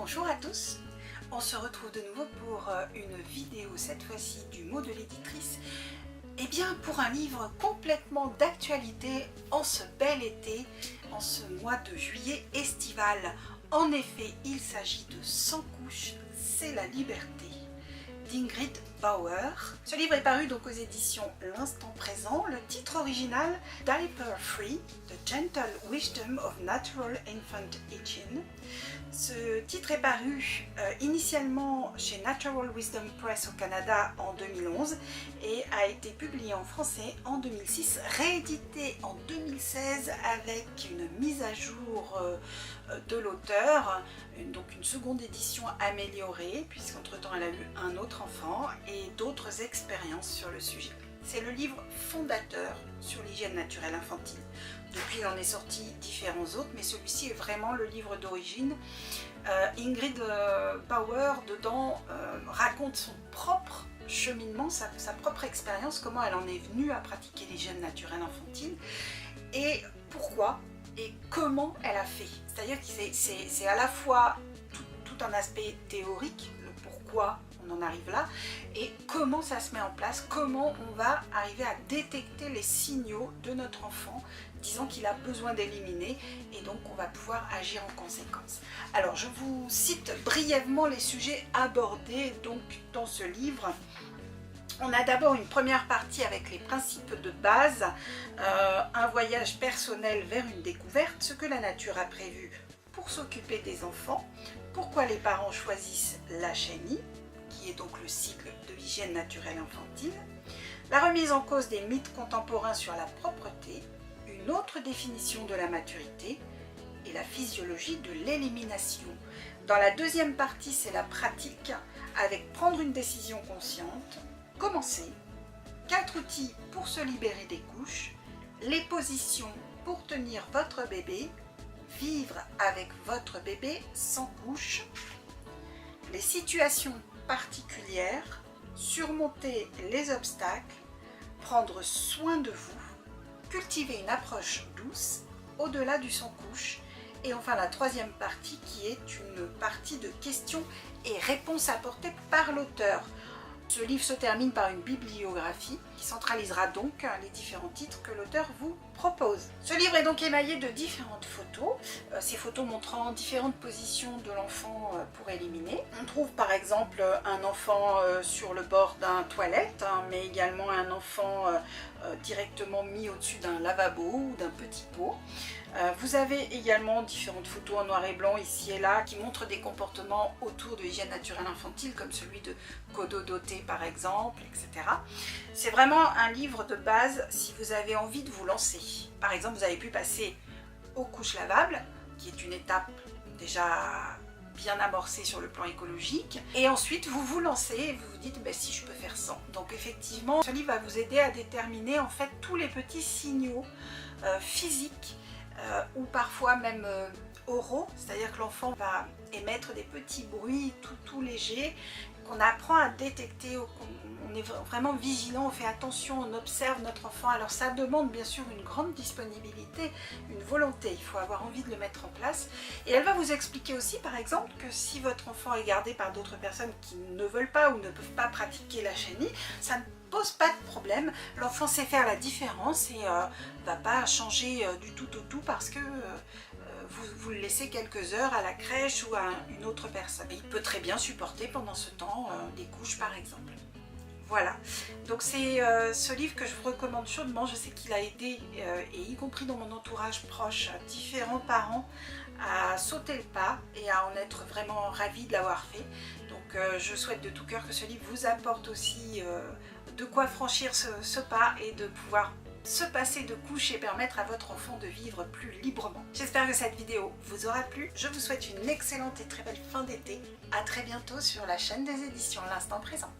Bonjour à tous, on se retrouve de nouveau pour une vidéo, cette fois-ci du mot de l'éditrice. Et bien pour un livre complètement d'actualité en ce bel été, en ce mois de juillet estival. En effet, il s'agit de 100 couches, c'est la liberté d'Ingrid Bauer. Ce livre est paru donc aux éditions L'Instant Présent. Le titre original, Diaper Free, The Gentle Wisdom of Natural Infant Hygiene. Ce titre est paru initialement chez Natural Wisdom Press au Canada en 2011 et a été publié en français en 2006, réédité en 2016 avec une mise à jour de l'auteur, donc une seconde édition améliorée puisqu'entre temps elle a eu un autre enfant et d'autres expériences sur le sujet. C'est le livre fondateur sur l'hygiène naturelle infantile. Depuis, il en est sorti différents autres, mais celui-ci est vraiment le livre d'origine. Ingrid Bauer, dedans, raconte son propre cheminement, sa propre expérience, comment elle en est venue à pratiquer l'hygiène naturelle infantile et pourquoi et comment elle a fait. C'est-à-dire que c'est à la fois tout un aspect théorique, le pourquoi on en arrive là, et comment ça se met en place, comment on va arriver à détecter les signaux de notre enfant, disant qu'il a besoin d'éliminer, et donc on va pouvoir agir en conséquence. Alors je vous cite brièvement les sujets abordés donc dans ce livre. On a d'abord une première partie avec les principes de base, un voyage personnel vers une découverte, ce que la nature a prévu pour s'occuper des enfants, pourquoi les parents choisissent la chenille, qui est donc le cycle de l'hygiène naturelle infantile, la remise en cause des mythes contemporains sur la propreté, une autre définition de la maturité et la physiologie de l'élimination. Dans la deuxième partie, c'est la pratique avec prendre une décision consciente, commencer, 4 outils pour se libérer des couches, les positions pour tenir votre bébé, vivre avec votre bébé sans couche, les situations particulières, surmonter les obstacles, prendre soin de vous, cultiver une approche douce au-delà du sans couche, et enfin la troisième partie qui est une partie de questions et réponses apportées par l'auteur. Ce livre se termine par une bibliographie qui centralisera donc les différents titres que l'auteur vous propose. Ce livre est donc émaillé de différentes photos, ces photos montrant différentes positions de l'enfant pour éliminer. On trouve par exemple un enfant sur le bord d'un toilette, mais également un enfant directement mis au-dessus d'un lavabo ou d'un petit pot. Vous avez également différentes photos en noir et blanc ici et là qui montrent des comportements autour de l'hygiène naturelle infantile comme celui de cododoter par exemple, etc. C'est vraiment un livre de base si vous avez envie de vous lancer. Par exemple, vous avez pu passer aux couches lavables, qui est une étape déjà bien amorcée sur le plan écologique, et ensuite vous vous lancez et vous vous dites si je peux faire sans. Donc effectivement, ce livre va vous aider à déterminer en fait tous les petits signaux physiques ou parfois même oraux, c'est-à-dire que l'enfant va émettre des petits bruits tout légers qu'on apprend à détecter, on est vraiment vigilant, on fait attention, on observe notre enfant. Alors ça demande bien sûr une grande disponibilité, une volonté, il faut avoir envie de le mettre en place. Et elle va vous expliquer aussi par exemple que si votre enfant est gardé par d'autres personnes qui ne veulent pas ou ne peuvent pas pratiquer la chenille, ça ne pose pas de problème, l'enfant sait faire la différence et va pas changer du tout au tout parce que vous le laissez quelques heures à la crèche ou à une autre personne. Et il peut très bien supporter pendant ce temps des couches par exemple. Voilà, donc c'est ce livre que je vous recommande chaudement. Je sais qu'il a aidé, et y compris dans mon entourage proche, différents parents à sauter le pas et à en être vraiment ravis de l'avoir fait. Donc je souhaite de tout cœur que ce livre vous apporte aussi de quoi franchir ce pas et de pouvoir se passer de couches et permettre à votre enfant de vivre plus librement. J'espère que cette vidéo vous aura plu. Je vous souhaite une excellente et très belle fin d'été. À très bientôt sur la chaîne des éditions L'Instant Présent.